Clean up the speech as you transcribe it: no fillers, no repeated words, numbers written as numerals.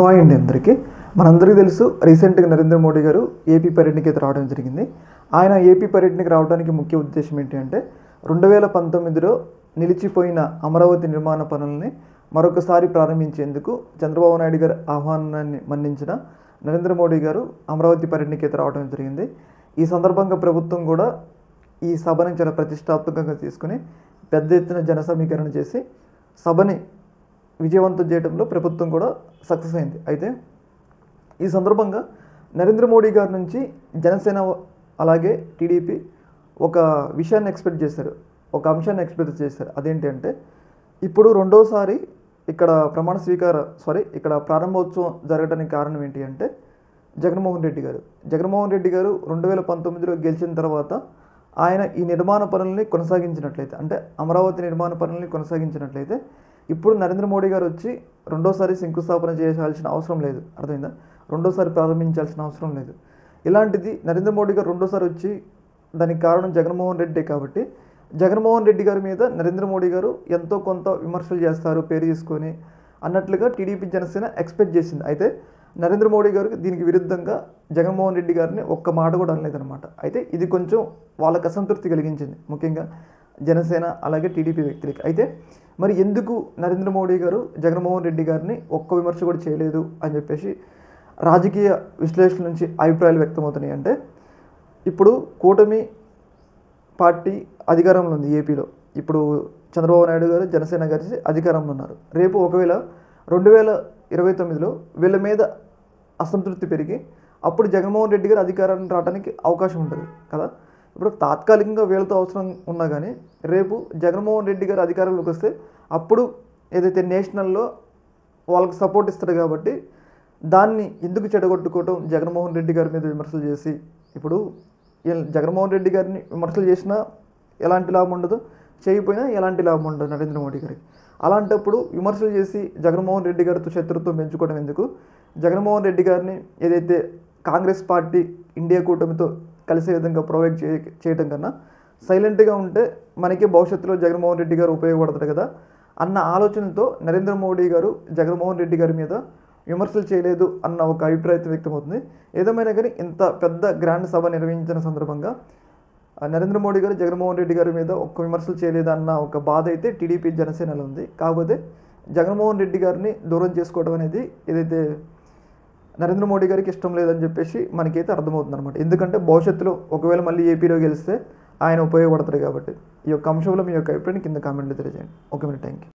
Hi అండి అందరికీ. మనందరికీ తెలుసు రీసెంట్గా నరేంద్ర మోడీ గారు ఏపీ పర్యటనకి అయితే రావడం జరిగింది. ఆయన ఏపీ పర్యటనకి రావడానికి ముఖ్య ఉద్దేశం ఏంటి అంటే 2019లో నిలిచిపోయిన అమరావతి నిర్మాణ పనులని మరొకసారి ప్రారంభించేందుకు చంద్రబాబు నాయుడు గారి ఆహ్వానాన్ని మన్నించిన నరేంద్ర మోడీ గారు అమరావతి పర్యటనకి అయితే రావడం జరిగింది. ఈ సందర్భంగా ప్రభుత్వం కూడా ఈ సభని చాలా ప్రతిష్టాత్మకంగా తీసుకుని పెద్ద ఎత్తున జన సమీకరణ చేసి సభని విజయవంతం చేయడంలో ప్రభుత్వం కూడా సక్సెస్ అయింది. అయితే ఈ సందర్భంగా నరేంద్ర మోడీ గారి నుంచి జనసేన అలాగే టీడీపీ ఒక విషయాన్ని ఎక్స్పెక్ట్ చేశారు, ఒక అంశాన్ని ఎక్స్పెక్ట్ చేశారు. అదేంటి అంటే ఇప్పుడు రెండోసారి ఇక్కడ ఇక్కడ ప్రారంభోత్సవం జరగడానికి కారణం ఏంటి అంటే జగన్మోహన్ రెడ్డి గారు 2019లో గెలిచిన తర్వాత ఆయన ఈ నిర్మాణ పనుల్ని కొనసాగించినట్లయితే, అంటే అమరావతి నిర్మాణ పనుల్ని కొనసాగించినట్లయితే ఇప్పుడు నరేంద్ర మోడీ గారు వచ్చి రెండోసారి శంకుస్థాపన చేయాల్సిన అవసరం లేదు. అర్థమైందా? రెండోసారి ప్రారంభించాల్సిన అవసరం లేదు. ఇలాంటిది నరేంద్ర మోడీ గారు రెండోసారి వచ్చి దానికి కారణం జగన్మోహన్ రెడ్డి కాబట్టి జగన్మోహన్ రెడ్డి గారి మీద నరేంద్ర మోడీ గారు ఎంతో కొంత విమర్శలు చేస్తారు పేరు తీసుకొని అన్నట్లుగా టీడీపీ జనసేన ఎక్స్పెక్ట్ చేసింది. అయితే నరేంద్ర మోడీ గారికి దీనికి విరుద్ధంగా జగన్మోహన్ రెడ్డి గారిని ఒక్క మాట కూడా అనలేదన్నమాట. అయితే ఇది కొంచెం వాళ్ళకి అసంతృప్తి కలిగించింది, ముఖ్యంగా జనసేన అలాగే టీడీపీ వ్యక్తులకి. అయితే మరి ఎందుకు నరేంద్ర మోడీ గారు జగన్మోహన్ రెడ్డి గారిని ఒక్క విమర్శ కూడా చేయలేదు అని చెప్పేసి రాజకీయ విశ్లేషణ నుంచి అభిప్రాయాలు వ్యక్తమవుతున్నాయి. అంటే ఇప్పుడు కూటమి పార్టీ అధికారంలో ఉంది ఏపీలో. ఇప్పుడు చంద్రబాబు నాయుడు గారు జనసేన కలిసి అధికారంలో ఉన్నారు. రేపు ఒకవేళ 2029లో వీళ్ళ మీద అసంతృప్తి పెరిగి అప్పుడు జగన్మోహన్ రెడ్డి గారు అధికారాన్ని రావడానికి అవకాశం ఉంటుంది కదా. ఇప్పుడు తాత్కాలికంగా వీళ్ళతో అవసరం ఉన్నా కానీ రేపు జగన్మోహన్ రెడ్డి గారు అధికారంలోకి వస్తే అప్పుడు ఏదైతే నేషనల్లో వాళ్ళకి సపోర్ట్ ఇస్తారు కాబట్టి దాన్ని ఎందుకు చెడగొట్టుకోవటం, జగన్మోహన్ రెడ్డి గారి మీద విమర్శలు చేసి ఇప్పుడు జగన్మోహన్ రెడ్డి గారిని విమర్శలు చేసినా ఎలాంటి లాభం ఉండదు, చేయకపోయినా ఎలాంటి లాభం ఉండదు నరేంద్ర మోడీ గారికి. అలాంటప్పుడు విమర్శలు చేసి జగన్మోహన్ రెడ్డి గారితో శత్రుత్వం పెంచుకోవడం ఎందుకు? జగన్మోహన్ రెడ్డి గారిని ఏదైతే కాంగ్రెస్ పార్టీ ఇండియా కూటమితో కలిసే విధంగా ప్రొవైడ్ చేయడం కన్నా సైలెంట్గా ఉంటే మనకి భవిష్యత్తులో జగన్మోహన్ రెడ్డి గారు ఉపయోగపడతారు కదా అన్న ఆలోచనతో నరేంద్ర మోడీ గారు జగన్మోహన్ రెడ్డి గారి మీద విమర్శలు చేయలేదు అన్న ఒక అభిప్రాయం వ్యక్తమవుతుంది. ఏదేమైనా కానీ ఇంత పెద్ద గ్రాండ్ సభ నిర్వహించిన సందర్భంగా నరేంద్ర మోడీ గారు జగన్మోహన్ రెడ్డి గారి మీద ఒక్క విమర్శలు చేయలేదు అన్న ఒక బాధ అయితే టీడీపీ జనసేనలో ఉంది. కాకపోతే జగన్మోహన్ రెడ్డి గారిని దూరం చేసుకోవడం అనేది ఏదైతే నరేంద్ర మోడీ గారికి ఇష్టం లేదని చెప్పేసి మనకైతే అర్థమవుతుంది అనమాట. ఎందుకంటే భవిష్యత్తులో ఒకవేళ మళ్ళీ ఏపీలో గెలిస్తే ఆయన ఉపయోగపడతారు కాబట్టి. ఈ యొక్క అంశంలో మీ యొక్క అభిప్రాయాన్ని కింద కామెంట్లో తెలియజేయండి. Okay, thank you.